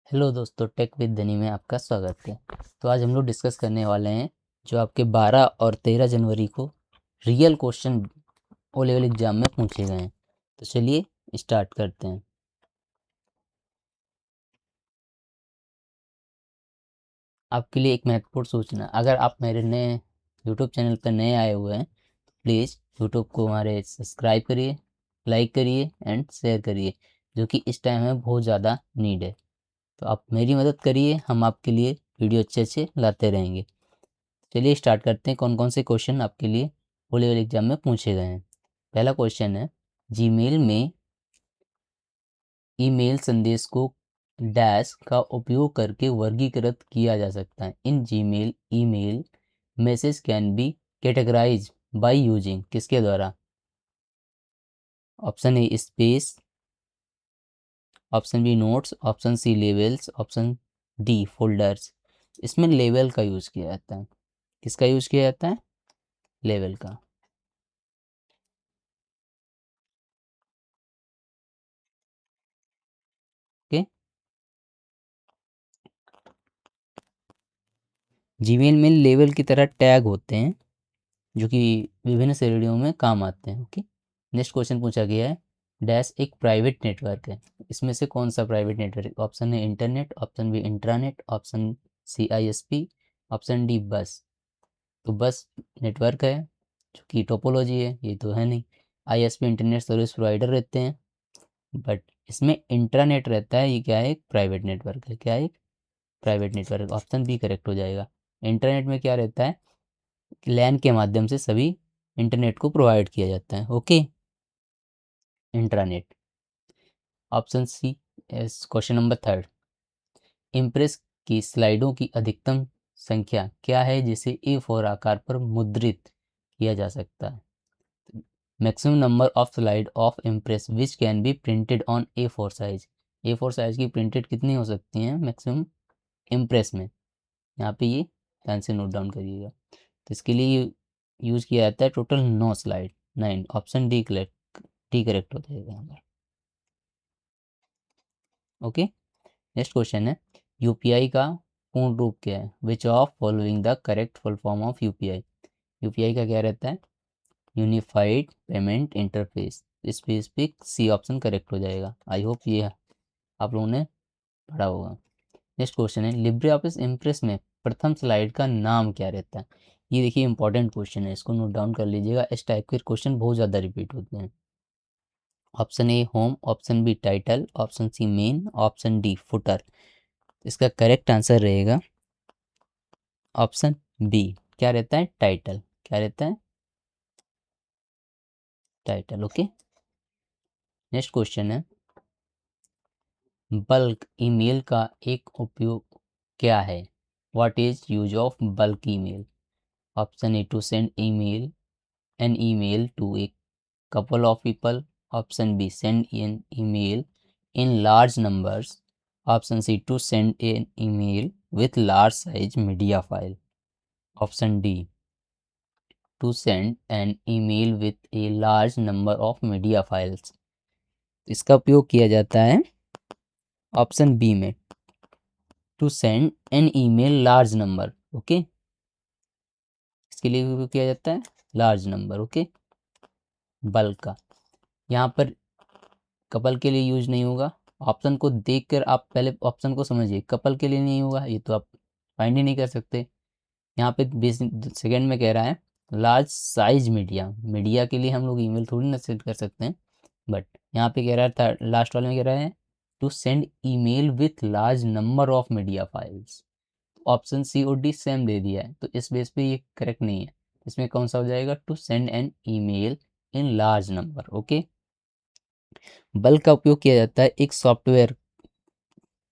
Hello दोस्तों, take with धनी में आपका स्वागत है। तो आज हम लोग डिस्कस करने वाले हैं जो आपके 12 और 13 जनवरी को real question O level exam में पूछे गए हैं। तो चलिए स्टार्ट करते हैं। आपके लिए एक महत्वपूर्ण सूचना, अगर आप मेरे नए यूट्यूब चैनल पर नए आए हुए हैं तो प्लीज़ यूट्यूब को हमारे सब्सक्राइब करिए, लाइक करिए एंड शेयर करिए, जो कि इस टाइम में बहुत ज़्यादा नीड है। तो आप मेरी मदद करिए, हम आपके लिए वीडियो अच्छे अच्छे लाते रहेंगे। चलिए स्टार्ट करते हैं कौन कौन से क्वेश्चन आपके लिए ओ लेवल एग्जाम में पूछे गए हैं। पहला क्वेश्चन है, जीमेल में ईमेल संदेश को डैश का उपयोग करके वर्गीकृत किया जा सकता है। In Gmail email message can be categorised by using किसके द्वारा? Option A space, option B notes, option C labels, option D folders. इसमें लेवल का यूज़ किया जाता है। किसका यूज़ किया जाता है? लेवल का। ओके, जीमेल में लेवल की तरह टैग होते हैं जो कि विभिन्न श्रेणियों में काम आते हैं। ओके, नेक्स्ट क्वेश्चन पूछा गया है, डैश एक प्राइवेट नेटवर्क है, इसमें से कौन सा प्राइवेट नेटवर्क? ऑप्शन है internet, option B intranet, option C ISP, option D bus. तो बस नेटवर्क है जो कि टोपोलॉजी है, ये तो है नहीं। आईएसपी इंटरनेट सर्विस प्रोवाइडर रहते हैं, बट इसमें इंट्रानेट रहता है। ये क्या है? एक प्राइवेट नेटवर्क है। क्या है? एक private network. Option B correct हो जाएगा। इंटरनेट में क्या रहता है? लैन के माध्यम से सभी इंटरनेट को प्रोवाइड किया जाता है। Okay, intranet. Option C is question number third, Impress की स्लाइडों की अधिकतम संख्या क्या है जिसे A4 आकार पर मुद्रित किया जा सकता है? Maximum number of slide of impress which can be printed on A4 size. A4 size की प्रिंटेड कितनी हो सकती हैं मैक्सिमम इम्प्रेस में? यहाँ पे ये ध्यान से नोट डाउन करिएगा। तो इसके लिए यूज़ किया जाता है total 9 slide, 9। Option D correct हो जाएगा यहाँ पर। ओके, नेक्स्ट क्वेश्चन है, यूपीआई का पूर्ण रूप क्या है? Which of following the correct full form of UPI? UPI का क्या रहता है? Unified payment interface. इस पे सी ऑप्शन करेक्ट हो जाएगा। आई होप ये आप लोगों ने पढ़ा होगा। नेक्स्ट क्वेश्चन है, लिब्रे ऑफिस इम्प्रेस में प्रथम स्लाइड का नाम क्या रहता है? ये देखिए इंपॉर्टेंट क्वेश्चन है, इसको नोट डाउन कर लीजिएगा। इस टाइप के क्वेश्चन बहुत ज़्यादा रिपीट होते हैं। Option A home, option B title, option C main, option D footer. इसका करेक्ट आंसर रहेगा ऑप्शन बी। क्या रहता है? टाइटल। क्या रहता है? टाइटल। ओके, नेक्स्ट क्वेश्चन है, बल्क ईमेल का एक उपयोग क्या है? What is use of bulk email? Option A to send email an email to a couple of people, option B send an email in large numbers, option C to send an email with large size media file, option D to send an email with a large number of media files। इसका उपयोग किया जाता है option B में, to send an email large number. Okay, इसके लिए उपयोग किया जाता है लार्ज नंबर। ओके, बल्क का। यहाँ पर कपल के लिए यूज नहीं होगा। ऑप्शन को देखकर आप पहले ऑप्शन को समझिए, कपल के लिए नहीं होगा, ये तो आप फाइंड ही नहीं कर सकते। यहाँ पे सेकंड में कह रहा है लार्ज साइज मीडिया। मीडिया के लिए हम लोग ईमेल थोड़ी ना सेंड कर सकते हैं, बट यहाँ पे कह रहा है थर्ड लास्ट वाले में कह रहा है to send email with large number of media files. Option C और डी सेम दे दिया है, तो इस बेस पे ये करेक्ट नहीं है। इसमें कौन सा हो जाएगा? To send an email in large number. Okay, bulk का उपयोग किया जाता है एक सॉफ्टवेयर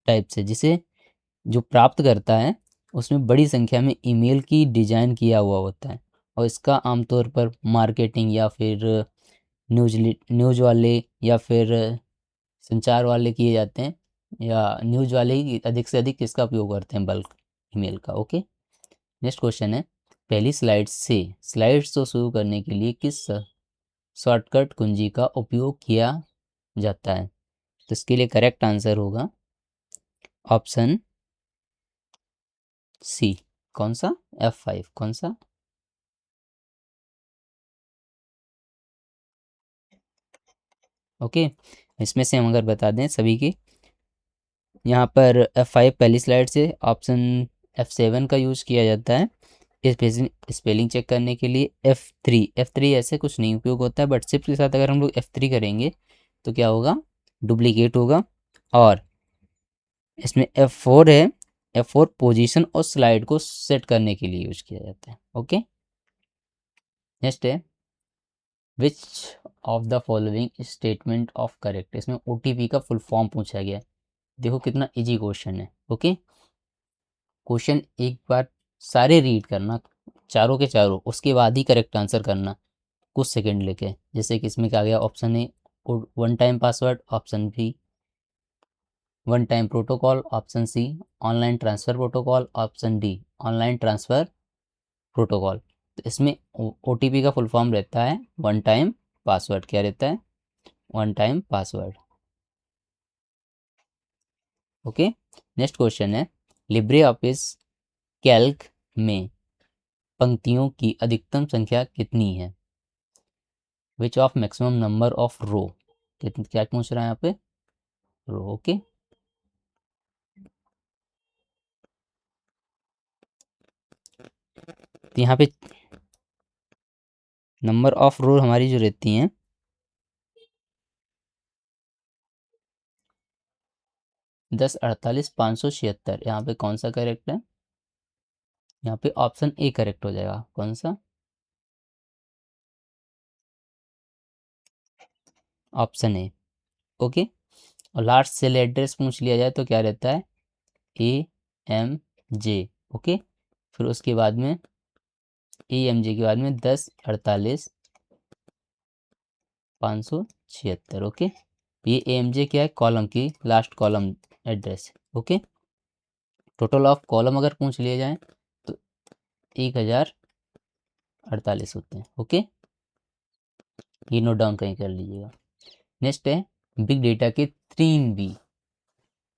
टाइप से जिसे जो प्राप्त करता है उसमें बड़ी संख्या में ईमेल की डिजाइन किया हुआ होता है, और इसका आमतौर पर मार्केटिंग या फिर न्यूज़ वाले या फिर संचार वाले किए जाते हैं, या न्यूज़ वाले ही अधिक से अधिक इसका उपयोग करते हैं बल्क ईमेल का। ओके, नेक्स्ट क्वेश्चन है, पहली स्लाइड से स्लाइड्स को शुरू करने के लिए किस शॉर्टकट कुंजी का उपयोग किया जाता है? तो इसके लिए करेक्ट आंसर होगा ऑप्शन सी। कौन सा? F5 कौन सा? ओके, इसमें से हम अगर बता दें सभी की, यहाँ पर F5 पहली स्लाइड से ऑप्शन F7 का यूज़ किया जाता है स्पेलिंग चेक करने के लिए। F3 ऐसे कुछ नहीं उपयोग होता है, बट शिफ्ट के साथ अगर हम लोग F3 करेंगे तो क्या होगा? डुप्लीकेट होगा। और इसमें F4 है, F4 पोजीशन और स्लाइड को सेट करने के लिए यूज किया जाता है। ओके, नेक्स्ट है which of the following statement of correct. इसमें OTP का फुल फॉर्म पूछा गया है। देखो कितना इजी क्वेश्चन है। ओके, क्वेश्चन एक बार सारे रीड करना, चारों के चारों, उसके बाद ही करेक्ट आंसर करना कुछ सेकंड लेके। जैसे कि इसमें क्या गया, option A one time password, option B one time protocol, option C online transfer protocol, option D online transfer protocol. तो इसमें OTP का फुल फॉर्म रहता है वन टाइम पासवर्ड। क्या रहता है? One time password. Okay, next question है Libre Office Calc में पंक्तियों की अधिकतम संख्या कितनी है? Which of maximum number of row. क्या पूछ रहा है यहाँ पे? रो। ओके, तो यहाँ पे नंबर ऑफ रो हमारी जो रहती हैं 10, 48, 576। यहाँ पे कौन सा करेक्ट है? यहाँ पे ऑप्शन ए करेक्ट हो जाएगा। कौन सा? Option A. ओके, और लास्ट सेल एड्रेस पूछ लिया जाए तो क्या रहता है? AMJ। ओके, फिर उसके बाद में AMJ के बाद में 10, 48, 576। ओके, ये AMJ क्या है? कॉलम की last column address. Okay, total of column अगर पूछ लिए जाए तो 1048 होते हैं। ओके, ये नोट डाउन कहीं कर लीजिएगा। नेक्स्ट है बिग डेटा के 3V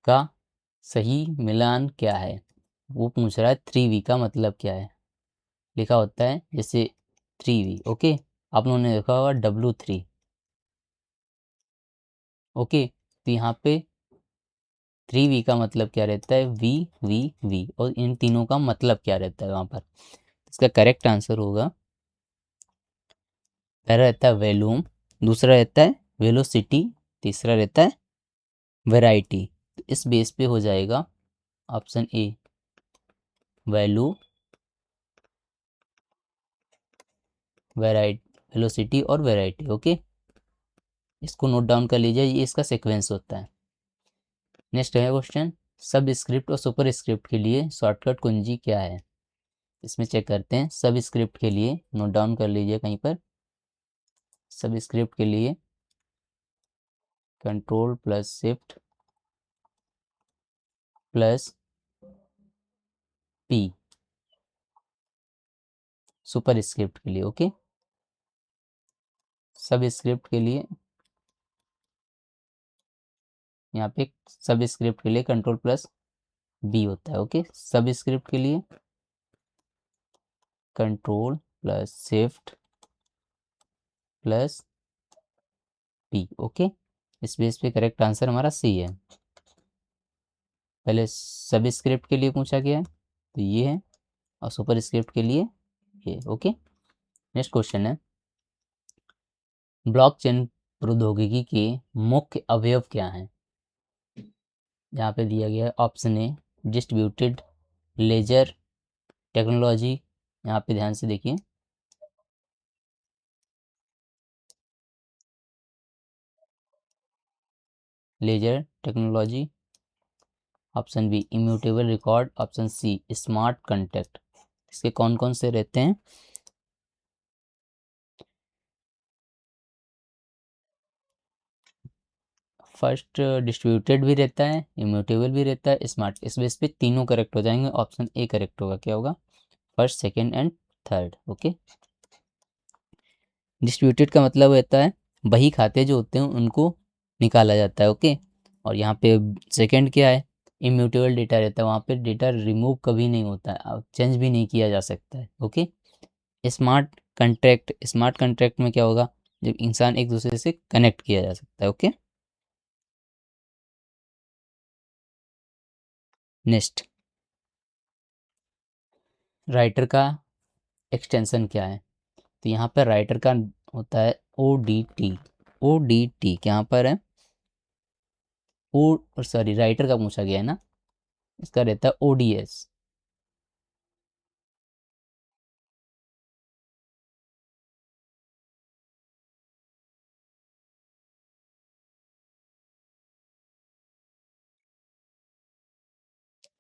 का सही मिलान क्या है? वो पूछ रहा है 3V का मतलब क्या है। लिखा होता है जैसे 3V। ओके, आप लोगों ने देखा होगा W3। ओके, तो यहाँ पे 3V का मतलब क्या रहता है? V। और इन तीनों का मतलब क्या रहता है वहाँ पर? इसका करेक्ट आंसर होगा, पहला रहता है वैल्यूम, दूसरा रहता है वेलोसिटी, तीसरा रहता है वैरायटी। तो इस बेस पे हो जाएगा ऑप्शन ए वैल्यू, वैरायटी, वेलोसिटी और वैरायटी। ओके, इसको नोट डाउन कर लीजिए, ये इसका सीक्वेंस होता है। नेक्स्ट है क्वेश्चन सब स्क्रिप्ट और सुपर स्क्रिप्ट के लिए शॉर्टकट कुंजी क्या है? इसमें चेक करते हैं। सब स्क्रिप्ट के लिए नोट डाउन कर लीजिए कहीं पर। सब स्क्रिप्ट के लिए control plus shift plus P। Super script के लिए। ओके, सब स्क्रिप्ट के लिए यहाँ पे सब स्क्रिप्ट के लिए कंट्रोल प्लस B होता है। ओके, सब स्क्रिप्ट के लिए control plus shift plus P। Okay, इस बेस पे करेक्ट आंसर हमारा सी है। पहले सब स्क्रिप्ट के लिए पूछा गया है तो ये है, और सुपर स्क्रिप्ट के लिए ये। ओके, नेक्स्ट क्वेश्चन है ब्लॉकचेन प्रौद्योगिकी के मुख्य अवयव क्या हैं? यहाँ पे दिया गया है option A distributed ledger technology. यहाँ पे ध्यान से देखिए, ledger technology. Option B immutable record, option C smart contact. इसके कौन कौन से रहते हैं? फर्स्ट डिस्ट्रीब्यूटेड भी रहता है, इम्यूटेबल भी रहता है, स्मार्ट। इस बेस पे तीनों करेक्ट हो जाएंगे। ऑप्शन ए करेक्ट होगा। क्या होगा? First, second and third. Okay, distributed का मतलब रहता है बही खाते जो होते हैं उनको निकाला जाता है। ओके, और यहाँ पे सेकंड क्या है? इम्यूटेबल डेटा रहता है, वहाँ पे डेटा रिमूव कभी नहीं होता है, चेंज भी नहीं किया जा सकता है। ओके। स्मार्ट कंट्रैक्ट में क्या होगा, जब इंसान एक दूसरे से कनेक्ट किया जा सकता है। ओके। नेक्स्ट, राइटर का एक्सटेंशन क्या है? तो यहाँ पर राइटर का होता है O D T. O D T यहाँ पर है ओ, सॉरी राइटर का पूछा गया है ना, इसका रहता है ओ डी एस।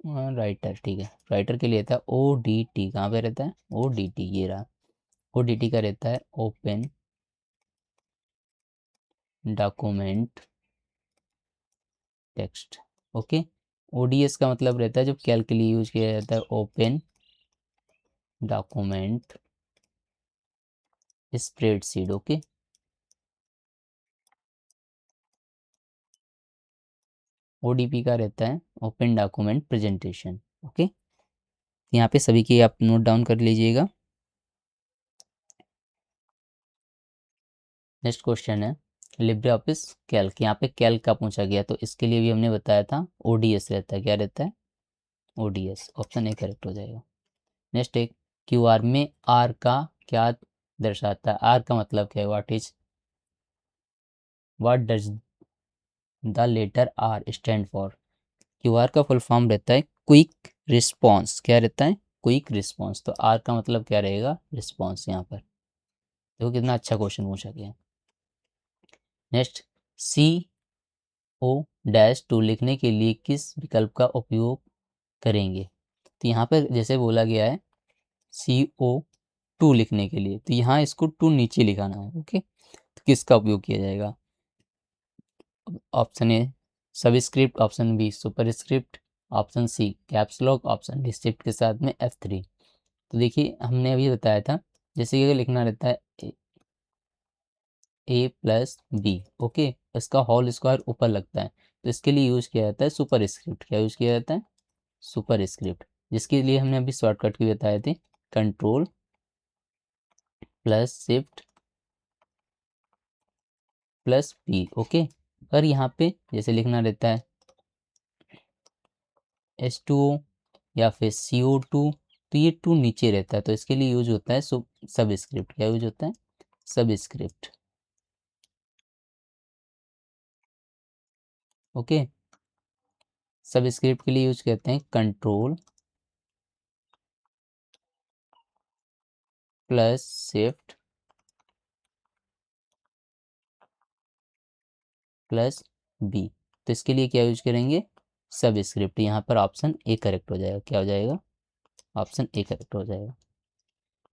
राइटर, ठीक है, राइटर के लिए रहता है ओ डी टी। कहाँ पे रहता है ओ डी टी, ये रहा। ओ डी टी का रहता है open document text. Okay. ODS का मतलब रहता है, जब कैल के लिए यूज किया जाता है, open document spreadsheet. Okay. ODP का रहता है ओपन डॉक्यूमेंट प्रेजेंटेशन। ओके। यहाँ पे सभी की आप नोट डाउन कर लीजिएगा। नेक्स्ट क्वेश्चन है लिब्रे ऑफिस कैल्क। यहाँ पे कैल्क का पूछा गया, तो इसके लिए भी हमने बताया था ओडीएस रहता है। क्या रहता है ओडीएस। ऑप्शन ए करेक्ट हो जाएगा। नेक्स्ट एक क्यूआर में आर का क्या दर्शाता है? आर का मतलब क्या है? What does the letter R stand for? QR का फुल फॉर्म रहता है क्विक रिस्पॉन्स। क्या रहता है क्विक रिस्पॉन्स। तो आर का मतलब क्या रहेगा रिस्पॉन्स यहाँ पर। देखो कितना अच्छा क्वेश्चन पूछा गया। Next, C O dash two लिखने के लिए किस विकल्प का उपयोग करेंगे? तो यहाँ पर जैसे बोला गया है सी ओ टू लिखने के लिए, तो यहाँ इसको टू नीचे लिखाना है। ओके। तो किसका उपयोग किया जाएगा? Option A subscript, option B superscript, option C caps lock, option D shift के साथ में F3। तो देखिए हमने अभी बताया था, जैसे कि अगर लिखना रहता है ए प्लस बी, ओके, इसका होल स्क्वायर ऊपर लगता है, तो इसके लिए यूज किया जाता है सुपर स्क्रिप्ट। क्या यूज किया जाता है सुपर स्क्रिप्ट, जिसके लिए हमने अभी शॉर्टकट की बताए थे control plus shift plus P. Okay. और यहाँ पे जैसे लिखना रहता है H2O या फिर CO2, तो ये टू नीचे रहता है, तो इसके लिए यूज होता है सब स्क्रिप्ट। क्या यूज होता है सब स्क्रिप्ट। ओके। सब स्क्रिप्ट के लिए यूज करते हैं control plus shift plus B. तो इसके लिए क्या यूज करेंगे सब स्क्रिप्ट। यहाँ पर ऑप्शन ए करेक्ट हो जाएगा। क्या हो जाएगा ऑप्शन ए करेक्ट हो जाएगा।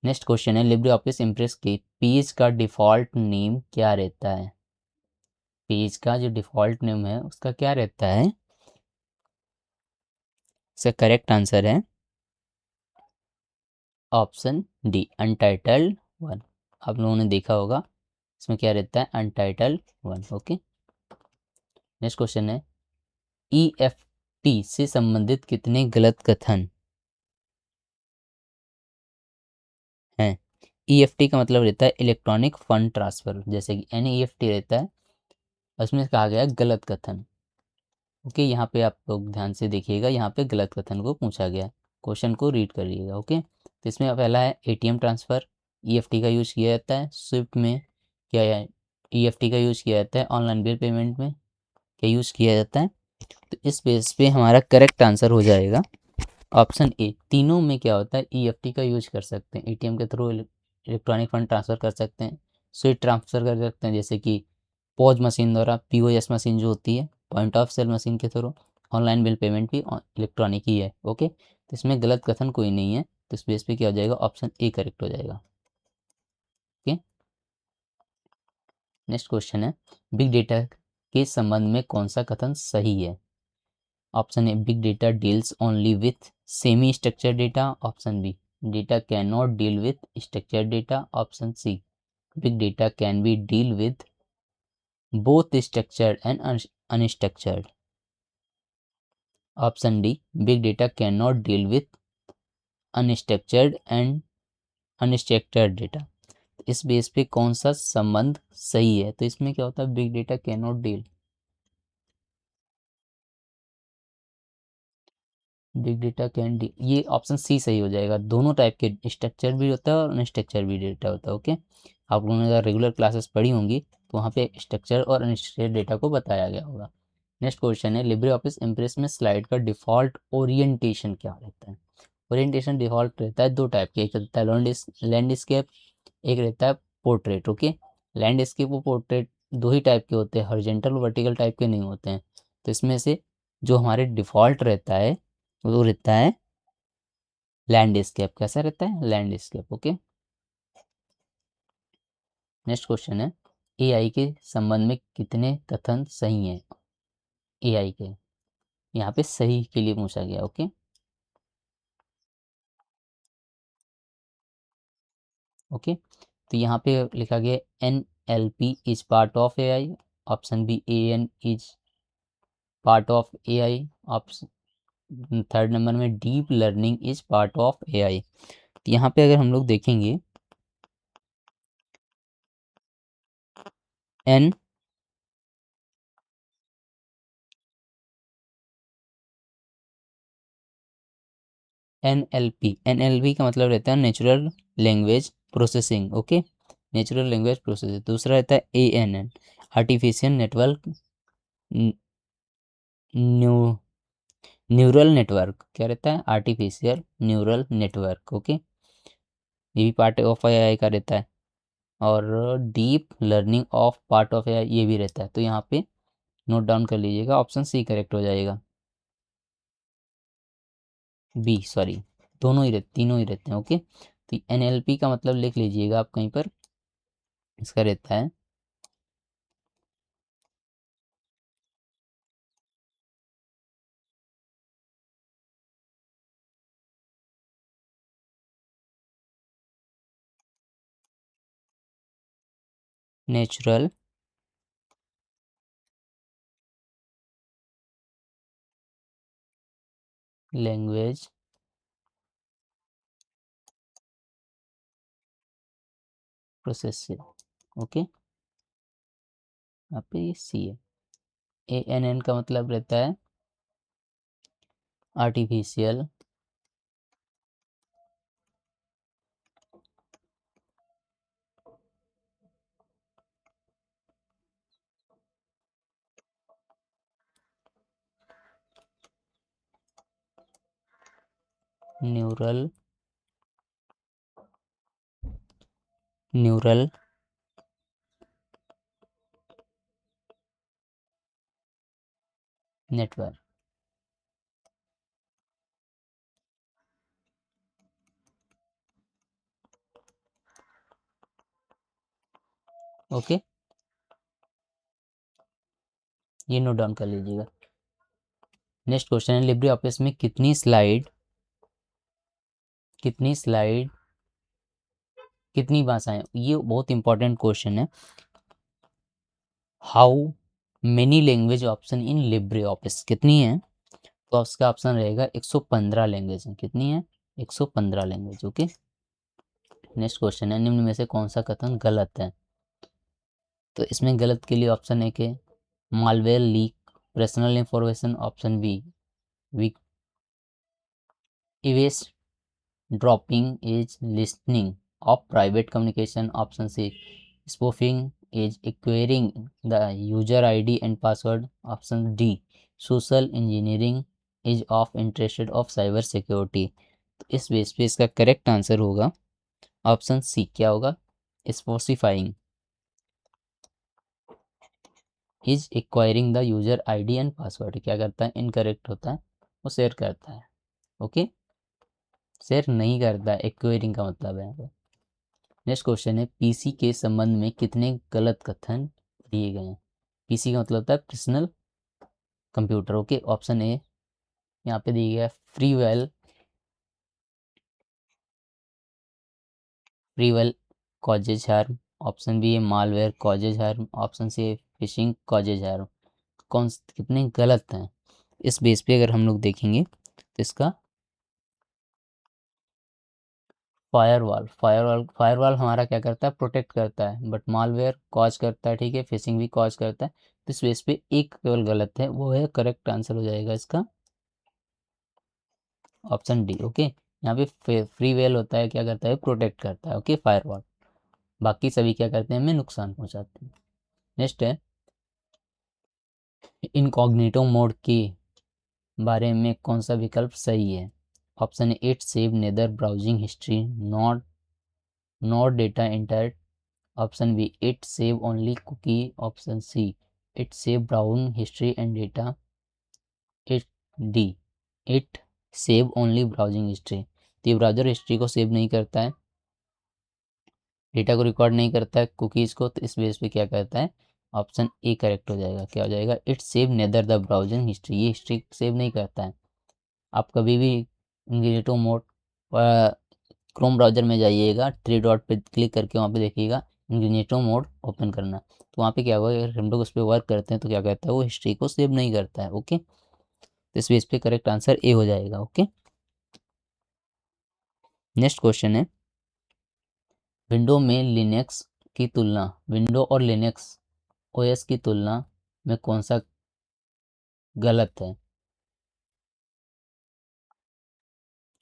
नेक्स्ट क्वेश्चन है लिब्रे ऑफिस इम्प्रेस के पेज का डिफॉल्ट नेम क्या रहता है? पेज का जो डिफॉल्ट नेम है उसका क्या रहता है? इसका करेक्ट आंसर है ऑप्शन डी अनटाइटल्ड वन। आप लोगों ने देखा होगा इसमें क्या रहता है untitled one. Okay. Next question है ईएफटी से संबंधित कितने गलत कथन हैं? ईएफटी का मतलब रहता है इलेक्ट्रॉनिक फंड ट्रांसफर, जैसे कि एनईएफटी रहता है, उसमें कहा गया है गलत कथन। ओके। यहाँ पे आप लोग ध्यान से देखिएगा, यहाँ पे गलत कथन को पूछा गया है, क्वेश्चन को रीड करिएगा। ओके। तो इसमें पहला है एटीएम ट्रांसफ़र, ईएफटी का यूज़ किया जाता है। स्विफ्ट में क्या है ईएफटी का यूज़ किया जाता है। ऑनलाइन बिल पेमेंट में क्या यूज़ किया जाता है? तो इस बेस पे हमारा करेक्ट आंसर हो जाएगा ऑप्शन ए। तीनों में क्या होता है ईएफटी का यूज कर सकते हैं, एटीएम के थ्रू इलेक्ट्रॉनिक फंड ट्रांसफ़र कर सकते हैं, स्विफ्ट ट्रांसफ़र कर सकते हैं, जैसे कि पॉज मशीन द्वारा, पीओएस मशीन जो होती है पॉइंट ऑफ सेल मशीन के थ्रू। ऑनलाइन बिल पेमेंट भी इलेक्ट्रॉनिक ही है। ओके। तो इसमें गलत कथन कोई नहीं है, तो इस बेस पे क्या हो जाएगा ऑप्शन ए करेक्ट हो जाएगा। ओके। नेक्स्ट क्वेश्चन है बिग डेटा के संबंध में कौन सा कथन सही है? Option A big data deals only with semi structured data, option B data can not deal with structured data, option C big data can be deal with both structured and unstructured. Option D, big data can not deal with unstructured and unstructured data. इस base पे कौन सा संबंध सही है? तो इसमें क्या होता है, big data can not deal, big data can D, ये ऑप्शन सी सही हो जाएगा। दोनों टाइप के स्ट्रक्चर भी होता है और अनस्ट्रक्चर भी डेटा होता है। ओके, आप लोगों ने अगर रेगुलर क्लासेस पढ़ी होंगी तो वहाँ पे स्ट्रक्चर और अनस्ट्रक्चर डेटा को बताया गया होगा। नेक्स्ट क्वेश्चन है, लिब्रे ऑफिस इम्प्रेस में स्लाइड का डिफ़ॉल्ट ओरिएंटेशन क्या रहता है? ओरिएंटेशन डिफ़ॉल्ट रहता है दो टाइप के, एक रहता है लैंडस्केप, एक रहता है पोर्ट्रेट। ओके, लैंडस्केप और पोर्ट्रेट दो ही टाइप के होते हैं, हॉरिजॉन्टल और वर्टिकल टाइप के नहीं होते हैं। तो इसमें से जो हमारे डिफ़ॉल्ट रहता है वो रहता है लैंडस्केप। कैसा रहता है? लैंडस्केप। ओके, नेक्स्ट क्वेश्चन है, एआई के संबंध में कितने कथन सही हैं? एआई के यहाँ पे सही के लिए पूछा गया। ओके, ओके, तो यहाँ पे लिखा गया NLP is part of AI, option B AN is part of AI, option third number में deep learning is part of AI. तो यहाँ पे अगर हम लोग देखेंगे एन NLP का मतलब रहता है natural language processing. Okay, natural language processing. दूसरा रहता है ANN, artificial network new neural network. क्या रहता है? Artificial neural network. ओके, ये भी पार्ट ऑफ एआई का रहता है। और deep learning of part of AI ये भी रहता है। तो यहाँ पे नोट डाउन कर लीजिएगा, ऑप्शन सी करेक्ट हो जाएगा। बी सॉरी, दोनों ही रहते, तीनों ही रहते हैं। ओके, तो NLP का मतलब लिख लीजिएगा आप कहीं पर, इसका रहता है नेचुरल लैंग्वेज प्रोसेसिंग। ओके, यहाँ पे ये सी है। ANN का मतलब रहता है artificial neural neural network. Okay, ये नोट डाउन कर लीजिएगा। नेक्स्ट क्वेश्चन है, लिब्रे ऑफिस में कितनी स्लाइड कितनी भाषाएं? ये बहुत इंपॉर्टेंट क्वेश्चन है। How many language option in Libre office, कितनी है? तो उसका ऑप्शन रहेगा 115 लैंग्वेज है। कितनी है? 115 लैंग्वेज। ओके, नेक्स्ट क्वेश्चन है, निम्न में से कौन सा कथन गलत है? तो इसमें गलत के लिए ऑप्शन एक है malware leak personal information, option B weak eavesdropping is listening of private communication, option C spoofing is acquiring the user ID and password, option D social engineering is of interested of cyber security. तो इस base पे इसका correct answer होगा option C. क्या होगा? Spoofing is acquiring the user ID and password क्या करता है? इनकरेक्ट होता है, वो शेयर करता है। ओके, शेयर नहीं करता है, एक्वायरिंग का मतलब है। नेक्स्ट क्वेश्चन है, पीसी के संबंध में कितने गलत कथन दिए गए हैं? पीसी का मतलब होता है personal computer. Okay, option A यहाँ पे दिया गया है freeware causes harm, option B है malware causes harm, option C है फिशिंग कॉजेज हार्म। कितने गलत हैं? इस बेस पे अगर हम लोग देखेंगे तो इसका फायरवॉल हमारा क्या करता है, प्रोटेक्ट करता है, बट मालवेयर कॉज करता है, ठीक है, फिशिंग भी कॉज करता है। तो इस बेस पे एक केवल गलत है, वो है करेक्ट आंसर हो जाएगा इसका ऑप्शन डी। ओके, यहाँ पे फ्री वेल होता है, क्या करता है, प्रोटेक्ट करता है। ओके, फायरवॉल, बाकी सभी क्या करते हैं, हमें नुकसान पहुंचाते हैं। नेक्स्ट है, इनकॉग्निटो मोड के बारे में कौन सा विकल्प सही है? Option A, it save neither browsing history not not data enter. Option B, it save only cookie. Option C, it save brown history and data. It D, it save only browsing history. तो ये browser history को save नहीं करता है, data को record नहीं करता है, कुकीज़ को, तो इस बेस पे क्या करता है, ऑप्शन ए करेक्ट हो जाएगा। क्या हो जाएगा, it save neither the browsing history, ये हिस्ट्री सेव नहीं करता है। आप कभी भी इंग्रेटो मोड क्रोम ब्राउज़र में जाइएगा, थ्री डॉट पे क्लिक करके वहाँ पे देखिएगा इंग्रेटो मोड ओपन करना, तो वहाँ पे क्या होगा, अगर हम लोग उस पर वर्क करते हैं तो क्या कहता है, वो हिस्ट्री को सेव नहीं करता है। ओके, तो इस बेस पे करेक्ट आंसर ए हो जाएगा। ओके, नेक्स्ट क्वेश्चन है, विंडो में लिनक्स की तुलना, विंडो और लिनक्स ओएस की तुलना में कौन सा गलत है?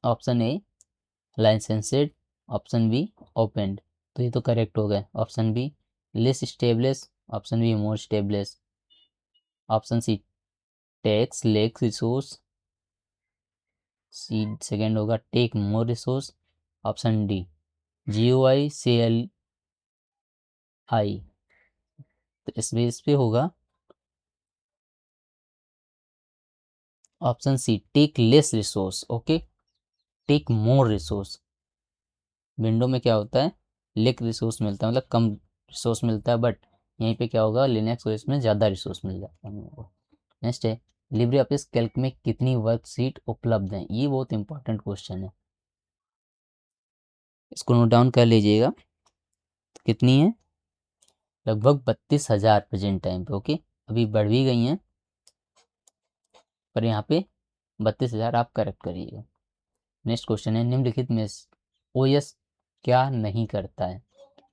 Option A, licensed. Option B, opened. तो ये तो करेक्ट हो गए। Option B, less stateless. Option B, more stateless. Option C, takes less resource. C second होगा, take more resource. Option D, GUI CLI। तो इस बेस पे होगा option C, take less resource. Okay, take more resource. Window में क्या होता है, lake resource मिलता है, मतलब कम रिसोर्स मिलता है, बट यहीं पे क्या होगा, लिनक्स ओएस में ज़्यादा रिसोर्स मिल जाता है हम लोगों को। नेक्स्ट है, लिब्रे ऑफिस कैल्क में कितनी वर्कशीट उपलब्ध हैं? ये बहुत इंपॉर्टेंट क्वेश्चन है, इसको नोट डाउन कर लीजिएगा। कितनी है, लगभग 32,000 प्रेजेंट टाइम पे। ओके, अभी बढ़ भी गई हैं, पर यहाँ पे 32,000 आप करेक्ट करिएगा। नेक्स्ट क्वेश्चन है, निम्नलिखित में ओएस क्या नहीं करता है?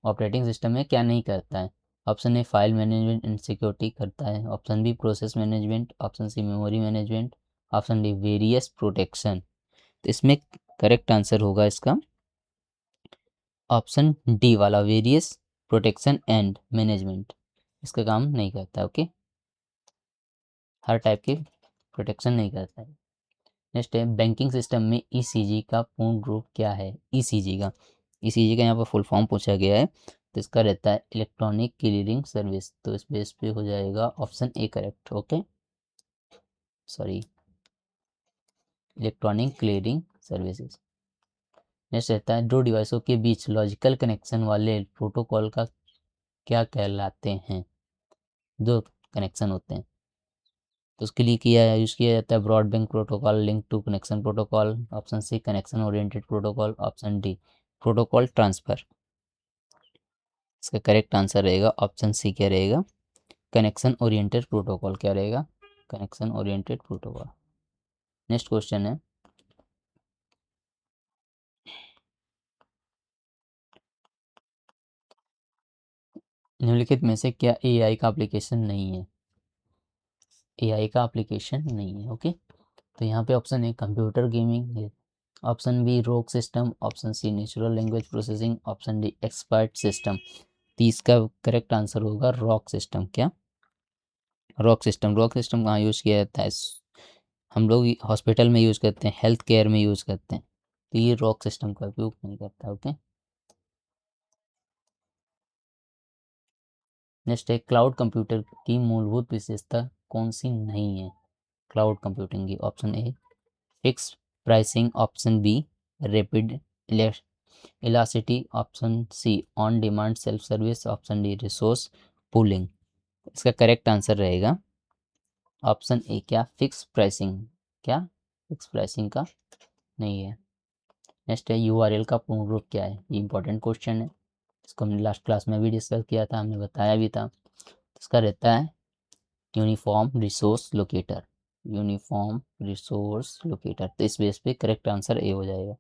ऑपरेटिंग सिस्टम में क्या नहीं करता है? Option A, file management and security करता है। Option B, process management. Option C, memory management. Option D, various protection. तो इसमें करेक्ट आंसर होगा इसका ऑप्शन डी वाला, वेरियस प्रोटेक्शन एंड मैनेजमेंट। इसका काम नहीं करता। ओके, हर टाइप के प्रोटेक्शन नहीं करता है। नेक्स्ट है, बैंकिंग सिस्टम में ईसीजी का पूर्ण रूप क्या है? ईसीजी का यहाँ पर फुल फॉर्म पूछा गया है, तो इसका रहता है इलेक्ट्रॉनिक क्लियरिंग सर्विस। तो इस बेस पे हो जाएगा option A correct. Okay, sorry, electronic clearing services. Next रहता है, दो डिवाइसों के बीच लॉजिकल कनेक्शन वाले प्रोटोकॉल का क्या कहलाते हैं? दो कनेक्शन होते हैं, तो उसके लिए यूज़ किया जाता है broadband protocol, link to connection protocol. Option C, connection oriented protocol. Option D, protocol transfer. इसका करेक्ट आंसर रहेगा ऑप्शन सी, क्या रहेगा, कनेक्शन ओरिएंटेड प्रोटोकॉल। क्या रहेगा, connection oriented protocol. Next question है, निम्नलिखित में से क्या एआई का एप्लीकेशन नहीं है? एआई का एप्लीकेशन नहीं है। ओके, तो यहाँ पे ऑप्शन है कंप्यूटर गेमिंग है। Option B, rogue system. Option C, natural language processing. Option D, expert system. तो इसका करेक्ट आंसर होगा रॉक सिस्टम। क्या, रॉक सिस्टम। रॉक सिस्टम कहाँ यूज़ किया जाता है, हम लोग हॉस्पिटल में यूज़ करते हैं, हेल्थ केयर में यूज़ करते हैं, तो ये रॉक सिस्टम का उपयोग नहीं करता। ओके, नेक्स्ट है, क्लाउड कंप्यूटर की मूलभूत विशेषता कौन सी नहीं है क्लाउड कंप्यूटिंग की? Option A, fix pricing. Option B, rapid elasticity. Option C, on demand self service. Option D, resource pooling. इसका करेक्ट आंसर रहेगा ऑप्शन ए, क्या, फिक्स प्राइसिंग। क्या, फिक्स प्राइसिंग का नहीं है। नेक्स्ट है, यूआरएल का पूर्ण रूप क्या है? ये इंपॉर्टेंट क्वेश्चन है, इसको हमने लास्ट क्लास में भी डिस्कस किया था, हमने बताया भी था। इसका रहता है uniform resource locator. Uniform resource locator. तो इस बेस पे करेक्ट आंसर ए हो जाएगा।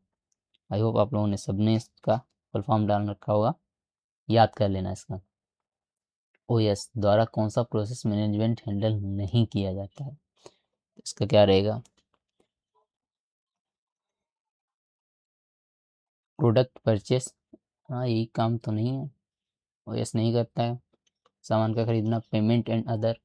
आई होप आप लोगों ने सबने इसका फुल फॉर्म डाल रखा होगा, याद कर लेना इसका। ओएस द्वारा कौन सा प्रोसेस मैनेजमेंट हैंडल नहीं किया जाता है? इसका क्या रहेगा? प्रोडक्ट परचेस, हाँ यही काम तो नहीं है, ओएस नहीं करता है। सामान का खरीदना, payment and other,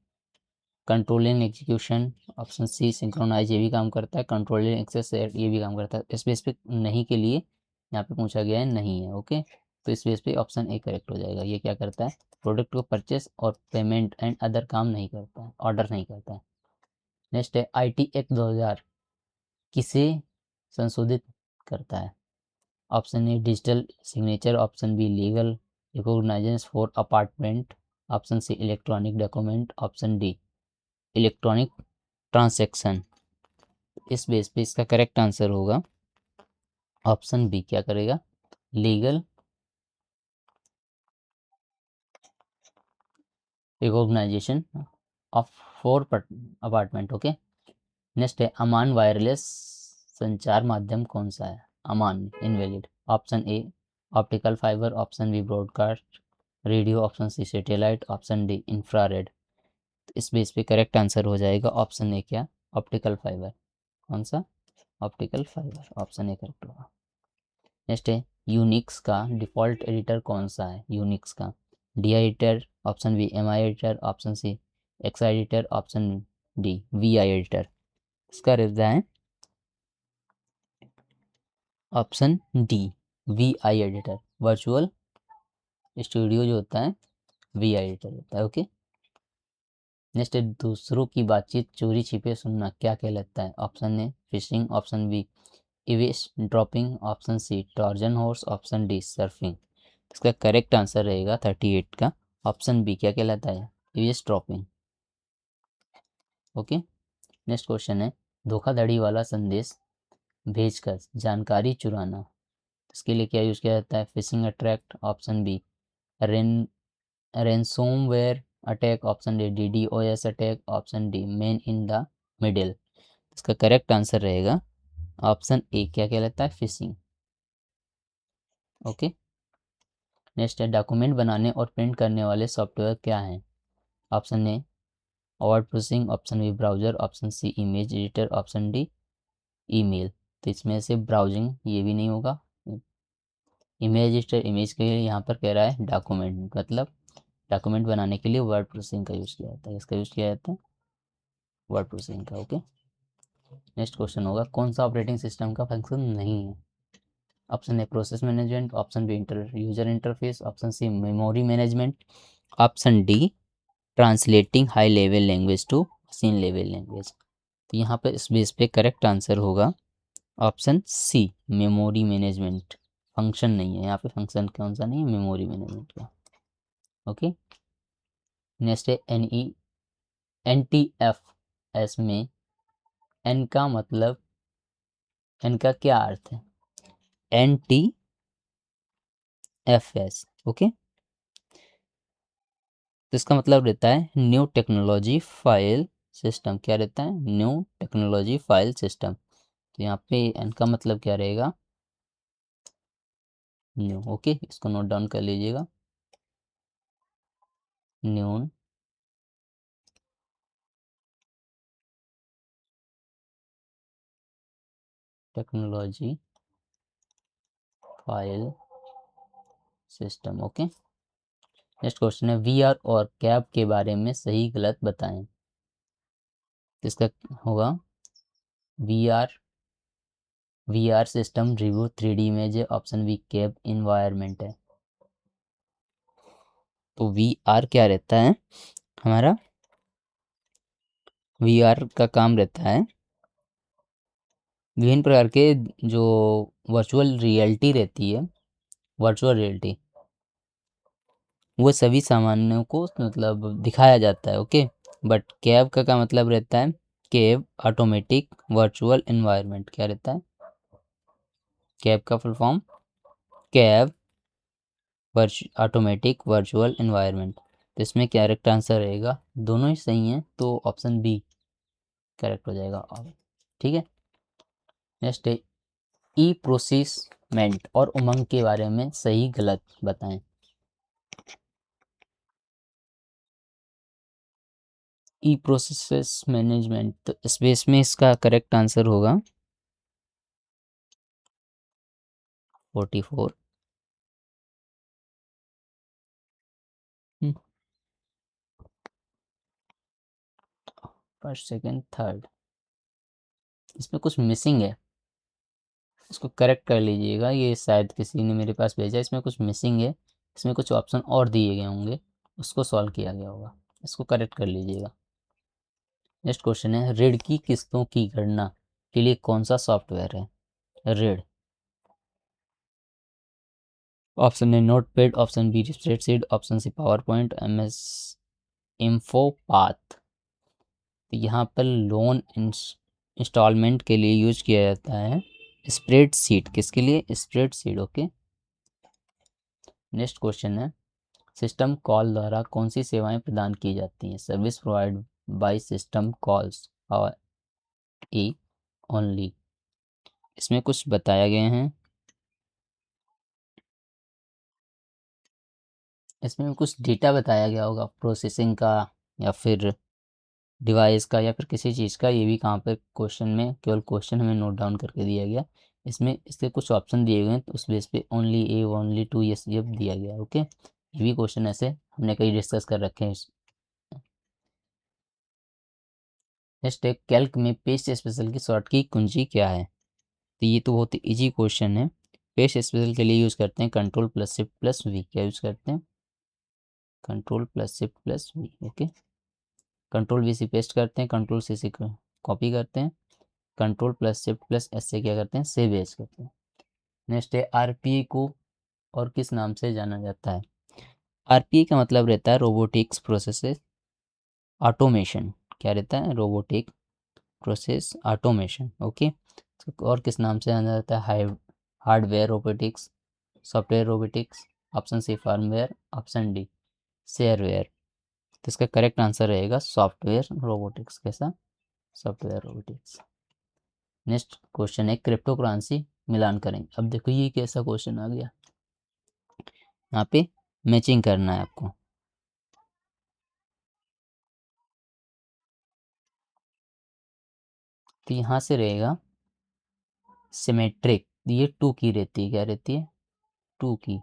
controlling execution, option C synchronize ये भी काम करता है, कंट्रोलिंग एक्सेस ये भी काम करता है। इस बेस पे नहीं के लिए यहाँ पे पूछा गया है, नहीं है। ओके, तो इस बेस पे ऑप्शन ए करेक्ट हो जाएगा। ये क्या करता है? प्रोडक्ट को परचेस और पेमेंट एंड अदर काम नहीं करता है, ऑर्डर नहीं करता है। नेक्स्ट है आईटी एक्ट 2000 किसे संशोधित करता है? Option A digital signature, option B legal recognisance for apartment, option C electronic document, option D electronic transaction. इस बेस पे इसका करेक्ट आंसर होगा ऑप्शन बी। क्या करेगा? Legal recognition of for apartment. Okay, next है अमान वायरलेस संचार माध्यम कौन सा है? अमान invalid, option A optical fibre, option B broadcast radio, option C satellite, option D infrared. इस बेस पे करेक्ट आंसर हो जाएगा ऑप्शन ए। क्या? Optical fibre. कौन सा? Optical fibre, option A correct होगा। नेक्स्ट है यूनिक्स का डिफ़ॉल्ट एडिटर कौन सा है? यूनिक्स का D editor, option B M I editor, option C X editor, option D V I editor. इसका रिप्लाई है option D V I editor. Virtual studio जो होता है वी आई एडिटर होता है। ओके, नेक्स्ट है दूसरों की बातचीत चोरी छिपे सुनना क्या कहलाता है? Option A phishing, option B eavesdropping, option C trojan horse, option D surfing. इसका करेक्ट आंसर रहेगा 38 का ऑप्शन बी। क्या कहलाता है? Eavesdropping. Okay, next question है धोखाधड़ी वाला संदेश भेजकर जानकारी चुराना, इसके लिए क्या यूज़ किया जाता है? फिशिंग अट्रैक्ट, ऑप्शन बी रेन ransomware attack, option D DDoS attack, option D man in the middle. इसका करेक्ट आंसर रहेगा ऑप्शन ए। क्या कहलाता है? फिशिंग। ओके, नेक्स्ट है डॉक्यूमेंट बनाने और प्रिंट करने वाले सॉफ्टवेयर क्या हैं? Option A word processing, option B browser, option C image editor, option D email. तो इसमें से ब्राउजिंग ये भी नहीं होगा। इमेज एडिटर, इमेज के लिए यहाँ पर कह रहा है डॉक्यूमेंट, मतलब डॉक्यूमेंट बनाने के लिए वर्ड प्रोसेसिंग का यूज़ किया जाता है। इसका यूज़ किया जाता है वर्ड प्रोसेसिंग का। ओके, नेक्स्ट क्वेश्चन होगा कौन सा ऑपरेटिंग सिस्टम का फंक्शन नहीं है? Option A process management, option B user interface, option C memory management, option D translating high level language to machine level language. तो यहाँ पर इस बेस पे करेक्ट आंसर होगा option C memory management. Function नहीं है यहाँ पे, फंक्शन कौन सा नहीं है? मेमोरी मैनेजमेंट का। ओके, नेक्स्ट है N E N T F S में एन का मतलब, एन का क्या अर्थ है? N T F S. Okay, तो इसका मतलब रहता है न्यू टेक्नोलॉजी फाइल सिस्टम। क्या रहता है? New technology file system. तो यहाँ पे एन का मतलब क्या रहेगा? न्यू। ओके, इसको नोट डाउन कर लीजिएगा। New technology file system. Okay, next question है वी आर और कैब के बारे में सही गलत बताएं। तो इसका होगा V R system review 3D image है, ऑप्शन बी कैब इन्वायरमेंट है। तो वी आर क्या रहता है हमारा? वी आर का काम रहता है विभिन्न प्रकार के जो वर्चुअल रियलिटी रहती है, वर्चुअल रियलिटी, वो सभी सामानों को मतलब दिखाया जाता है। ओके, बट कैब का क्या मतलब रहता है? Cab automatic virtual environment. क्या रहता है? कैब का full form cab automatic virtual environment. तो इसमें करेक्ट आंसर रहेगा, दोनों ही सही हैं, तो ऑप्शन बी करेक्ट हो जाएगा। और ठीक है, नेक्स्ट है ई प्रोसेसमेंट और उमंग के बारे में सही गलत बताएं। ई प्रोसेस मैनेजमेंट, तो स्पेस में इसका करेक्ट आंसर होगा 44। फर्स्ट सेकंड थर्ड, इसमें कुछ मिसिंग है, इसको करेक्ट कर लीजिएगा। ये शायद किसी ने मेरे पास भेजा, इसमें कुछ मिसिंग है, इसमें कुछ ऑप्शन और दिए गए होंगे, उसको सॉल्व किया गया होगा, इसको करेक्ट कर लीजिएगा। नेक्स्ट क्वेश्चन है ऋण की किस्तों की गणना के लिए कौन सा सॉफ्टवेयर है। ऋण, option A notepad, option B spreadsheet, option C PowerPoint, MS InfoPath. तो यहाँ पर लोन इंस्टॉलमेंट के लिए यूज किया जाता है स्प्रेडशीट। किसके लिए? स्प्रेडशीट। ओके। नेक्स्ट क्वेश्चन है सिस्टम कॉल द्वारा कौन सी सेवाएं प्रदान की जाती हैं। Service provide by system calls और ए ओनली। इसमें कुछ बताया गया है, इसमें कुछ डेटा बताया गया होगा प्रोसेसिंग का या फिर डिवाइस का या फिर किसी चीज़ का। ये भी कहाँ पे क्वेश्चन में, केवल क्वेश्चन हमें नोट डाउन करके दिया गया। इसमें इसके कुछ ऑप्शन दिए गए हैं, तो उस बेस पे ओनली ए ओनली टू ये सब दिया गया। ओके, ये भी क्वेश्चन ऐसे हमने कई डिस्कस कर रखे हैं। नेक्स्ट है कैल्क में पेस्ट स्पेशल की शॉर्ट की कुंजी क्या है। तो ये तो बहुत ही ईजी क्वेश्चन है। पेस्ट स्पेशल के लिए यूज़ करते हैं control plus shift plus V. क्या यूज़ करते हैं? Control plus shift plus V. Okay, control V से पेस्ट करते हैं, कंट्रोल से कॉपी करते हैं, control plus shift plus S से क्या करते हैं? सेव एज करते हैं। नेक्स्ट है आरपीए को और किस नाम से जाना जाता है। आरपीए का मतलब रहता है रोबोटिक्स प्रोसेस ऑटोमेशन। क्या रहता है? Robotic process automation. ओके, और किस नाम से जाना जाता है? Hardware robotics, software robotics, option C firmware, option D shareware. तो इसका करेक्ट आंसर रहेगा सॉफ्टवेयर रोबोटिक्स। कैसा? Software robotics. नेक्स्ट क्वेश्चन है क्रिप्टो करेंसी मिलान करें। अब देखो ये कैसा क्वेश्चन आ गया, यहाँ पे मैचिंग करना है आपको। तो यहाँ से रहेगा सिमेट्रिक, ये 2 की रहती है। क्या रहती है? 2 की।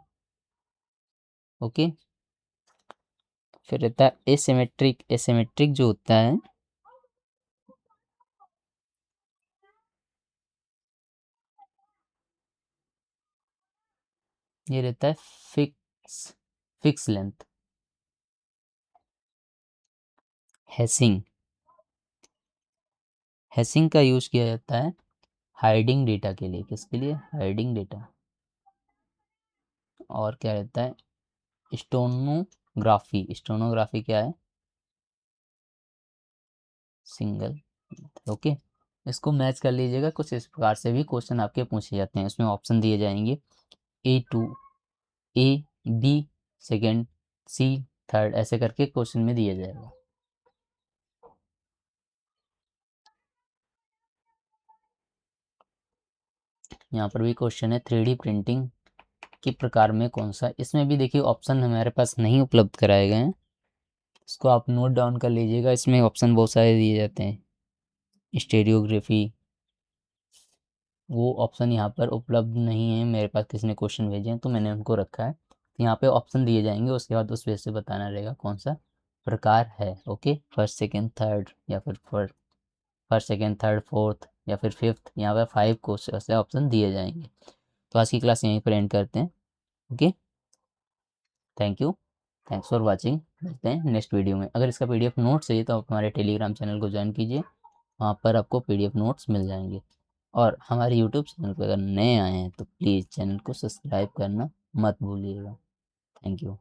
ओके, फिर रहता है एसिमेट्रिक। एसिमेट्रिक जो होता है ये रहता है fix fix length. Hashing, hashing का यूज किया जाता है हाइडिंग डेटा के लिए। किसके लिए? Hiding data. और क्या रहता है? स्टोनोग्राफी। स्टोनोग्राफी क्या है? सिंगल। ओके, इसको मैच कर लीजिएगा। कुछ इस प्रकार से भी क्वेश्चन आपके पूछे जाते हैं। इसमें ऑप्शन दिए जाएंगे A2, A, B second, C third, ऐसे करके क्वेश्चन में दिया जाएगा। यहाँ पर भी क्वेश्चन है 3D प्रिंटिंग के प्रकार में कौन सा। इसमें भी देखिए ऑप्शन हमारे पास नहीं उपलब्ध कराए गए हैं, इसको आप नोट डाउन कर लीजिएगा। इसमें ऑप्शन बहुत सारे दिए जाते हैं। स्टेरियोग्राफी, वो ऑप्शन यहाँ पर उपलब्ध नहीं है। मेरे पास किसी ने क्वेश्चन भेजे हैं तो मैंने उनको रखा है। तो यहाँ पे ऑप्शन दिए जाएंगे, उसके बाद उस बेस से बताना रहेगा कौन सा प्रकार है। ओके, फर्स्ट सेकेंड थर्ड या फिर फर्स्ट सेकेंड थर्ड फोर्थ या फिर फिफ्थ, यहाँ पर 5 क्वेश्चन से ऑप्शन दिए जाएंगे। तो आज की क्लास यहीं पर एंड करते हैं। Okay, thank you, thanks for watching. मिलते हैं नेक्स्ट वीडियो में। अगर इसका PDF नोट्स चाहिए तो आप हमारे टेलीग्राम चैनल को ज्वाइन कीजिए, वहाँ पर आपको PDF नोट्स मिल जाएंगे। और हमारे यूट्यूब चैनल पर अगर नए आए हैं तो प्लीज़ चैनल को सब्सक्राइब करना मत भूलिएगा। Thank you.